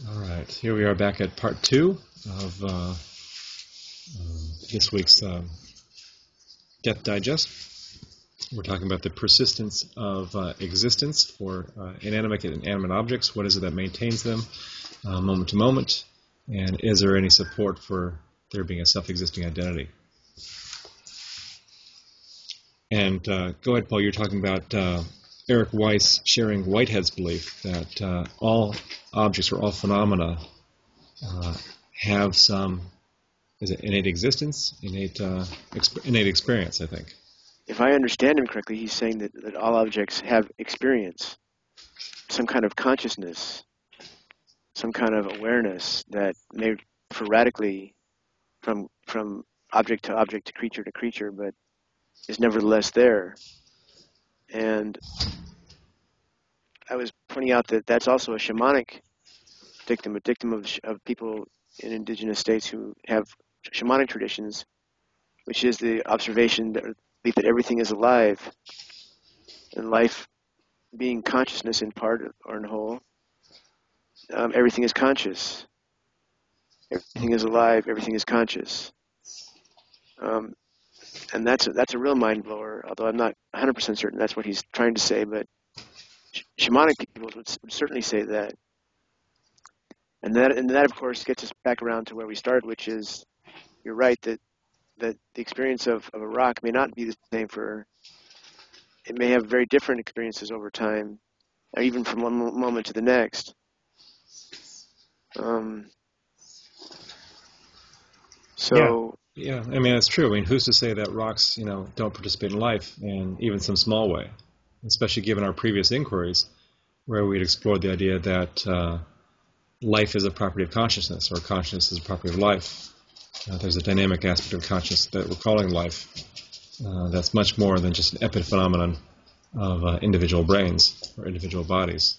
All right, here we are back at part two of this week's Death Digest. We're talking about the persistence of existence for inanimate and animate objects. What is it that maintains them moment to moment? And is there any support for there being a self-existing identity? And go ahead, Paul, you're talking about Eric Weiss sharing Whitehead's belief that all objects or all phenomena have some, is it innate existence, innate experience, I think. If I understand him correctly, he's saying that all objects have experience, some kind of consciousness, some kind of awareness that may differ radically from object to creature, but is nevertheless there. And I was pointing out that that's also a shamanic dictum, a dictum of people in indigenous states who have shamanic traditions, which is the observation that everything is alive, and life being consciousness in part or in whole, everything is conscious. Everything is alive. Everything is conscious. And that's a real mind blower. Although I'm not 100% certain that's what he's trying to say, but shamanic people would certainly say that. And that of course gets us back around to where we started, which is, you're right that the experience of a rock may not be the same for. It may have very different experiences over time, or even from one moment to the next. Yeah, I mean, that's true. I mean, who's to say that rocks, don't participate in life in even some small way, especially given our previous inquiries where we'd explored the idea that life is a property of consciousness, or consciousness is a property of life. There's a dynamic aspect of consciousness that we're calling life that's much more than just an epiphenomenon of individual brains or individual bodies.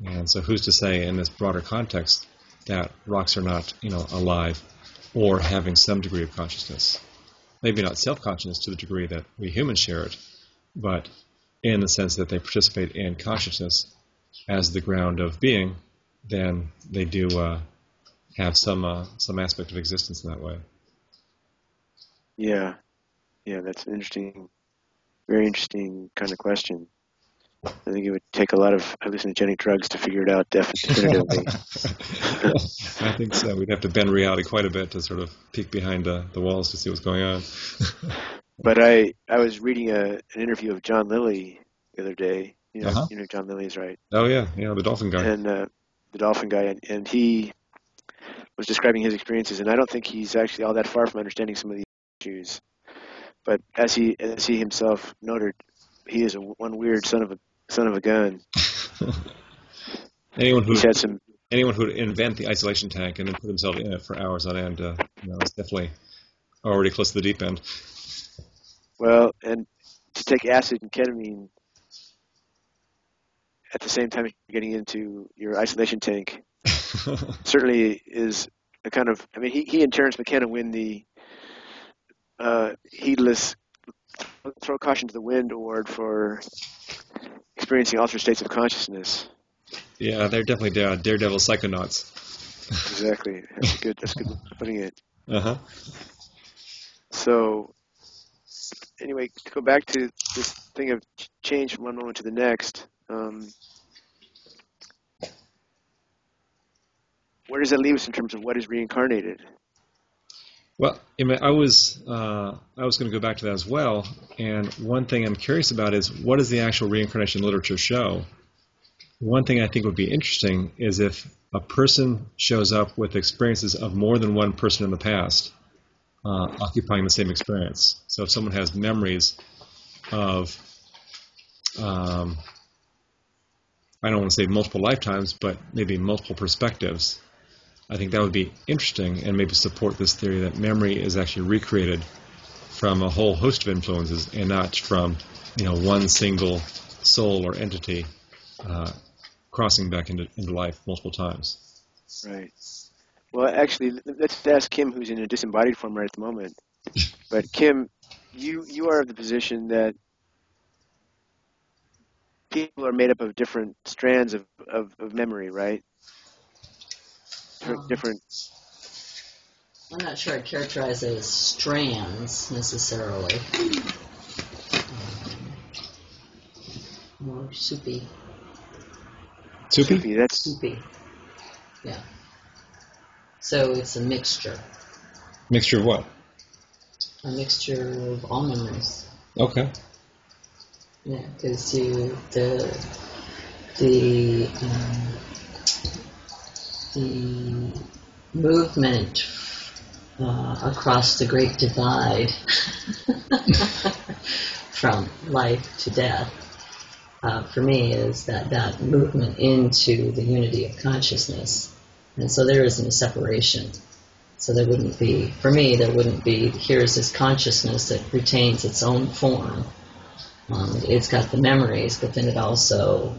And so who's to say in this broader context that rocks are not, alive or having some degree of consciousness? Maybe not self-consciousness to the degree that we humans share it, but in the sense that they participate in consciousness as the ground of being, then they do have some aspect of existence in that way. Yeah, that's an interesting, very interesting kind of question. I think it would take a lot of hallucinogenic drugs to figure it out definitively. I think so. We'd have to bend reality quite a bit to sort of peek behind the walls to see what's going on. But I was reading an interview of John Lilly the other day. You know who John Lilly is, right? Oh yeah, the dolphin guy. And the dolphin guy, and he was describing his experiences, and I don't think he's actually all that far from understanding some of these issues. But as he himself noted, he is one weird son of a gun. Anyone who would invent the isolation tank and then put himself in it for hours on end, is definitely already close to the deep end. Well, and to take acid and ketamine at the same time as you're getting into your isolation tank certainly is a kind of. I mean, he and Terence McKenna win the heedless throw caution to the wind award for experiencing altered states of consciousness. Yeah, they're definitely daredevil psychonauts. Exactly. That's good putting it. Uh-huh. So, anyway, to go back to this thing of change from one moment to the next, where does that leave us in terms of what is reincarnated? Well, I was going to go back to that as well, and one thing I'm curious about is what does the actual reincarnation literature show? One thing I think would be interesting is if a person shows up with experiences of more than one person in the past occupying the same experience. So if someone has memories of, I don't want to say multiple lifetimes, but maybe multiple perspectives, I think that would be interesting and maybe support this theory that memory is actually recreated from a whole host of influences and not from, one single soul or entity crossing back into life multiple times. Right. Well, actually, let's ask Kim, who's in a disembodied form right at the moment. But Kim, you are of the position that people are made up of different strands of memory, right? different. I'm not sure I'd characterize it as strands necessarily. More soupy. Soupy? That's soupy. Yeah. So it's a mixture. Mixture of what? A mixture of all memories. Okay. Yeah, because the movement across the Great Divide from life to death, for me, is that movement into the unity of consciousness. And so there isn't a separation. So there wouldn't be, here's this consciousness that retains its own form. It's got the memories, but then it also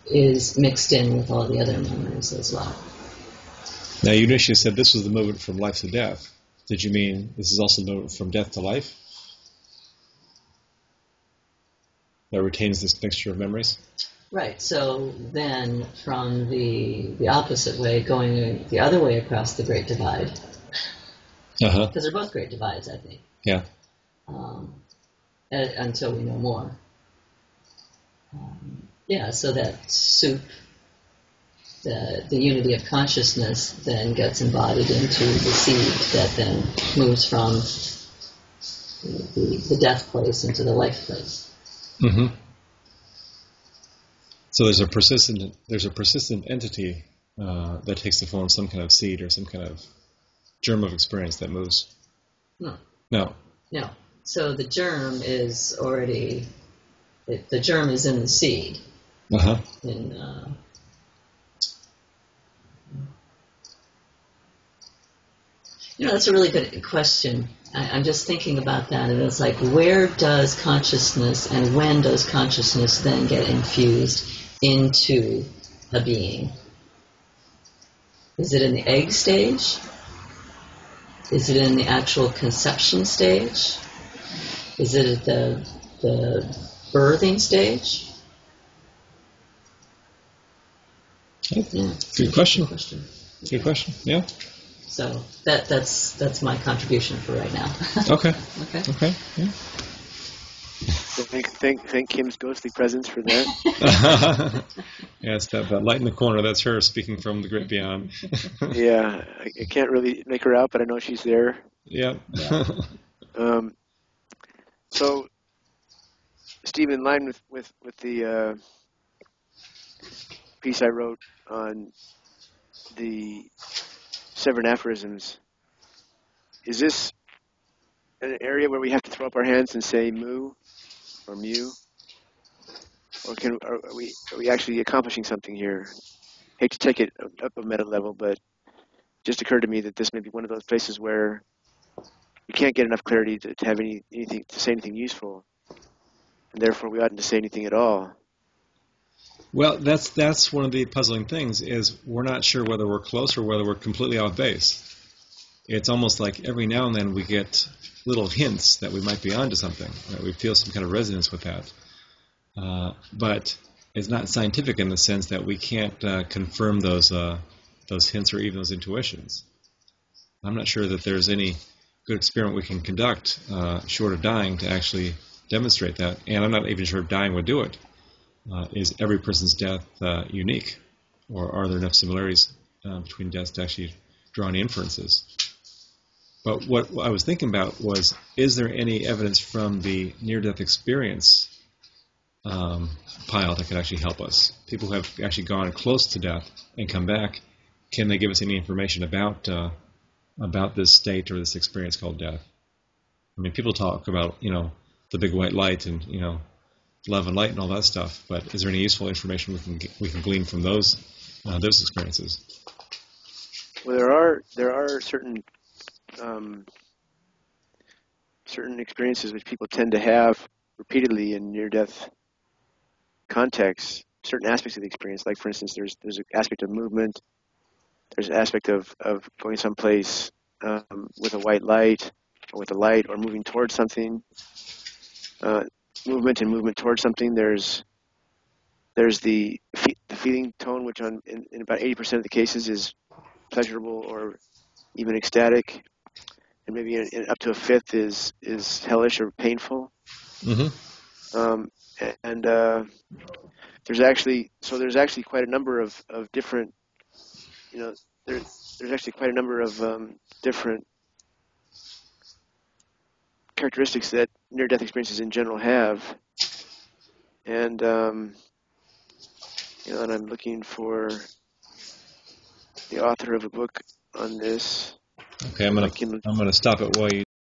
is mixed in with all the other memories as well. Now, you initially said this was the movement from life to death. Did you mean this is also the movement from death to life? That retains this mixture of memories? Right, so then from the opposite way, going the other way across the Great Divide, because they're both Great Divides, I think. Yeah. Until we know more. So that soup, the unity of consciousness, then gets embodied into the seed that then moves from the death place into the life place. Mm-hmm. So there's a persistent entity that takes the form of some kind of seed or some kind of germ of experience that moves. No. So the germ is already, the germ is in the seed. That's a really good question. I'm just thinking about that, and it's like, where does consciousness and when does consciousness then get infused into a being? Is it in the egg stage? Is it in the actual conception stage? Is it at the birthing stage? Yeah. Good question. Good question. Yeah. So that's my contribution for right now. Okay. Okay. Yeah. Thank Kim's ghostly presence for that. Yes, that light in the corner, that's her speaking from the great beyond. Yeah, I can't really make her out, but I know she's there. Yeah. So, Steve, in line with the piece I wrote on the 7 aphorisms, is this an area where we have to throw up our hands and say moo or mew? Or are we actually accomplishing something here? Hate to take it up a meta level, but it just occurred to me that this may be one of those places where we can't get enough clarity to have anything to say anything useful, and therefore we oughtn't to say anything at all. Well, that's one of the puzzling things, is we're not sure whether we're close or whether we're completely off base. It's almost like every now and then we get little hints that we might be onto something, that we feel some kind of resonance with that. But it's not scientific in the sense that we can't confirm those hints or even those intuitions. I'm not sure that there's any good experiment we can conduct short of dying to actually demonstrate that, and I'm not even sure if dying would do it. Is every person's death unique, or are there enough similarities between deaths to actually draw any inferences? But what I was thinking about was, is there any evidence from the near-death experience pile that could actually help us? People who have actually gone close to death and come back, can they give us any information about this state or this experience called death? I mean, people talk about, the big white light and, love and light and all that stuff, but is there any useful information we can glean from those experiences? Well, there are certain experiences which people tend to have repeatedly in near-death contexts. Certain aspects of the experience, like for instance, there's an aspect of movement. There's an aspect of going someplace with a white light, or with a light, or moving towards something. Movement towards something. There's the feeling tone, which in about 80% of the cases is pleasurable or even ecstatic, and maybe up to a fifth is hellish or painful. Mm-hmm. And there's actually quite a number of different, there's actually quite a number of different characteristics that near-death experiences in general have. And and I'm looking for the author of a book on this. Okay, I'm gonna stop it while you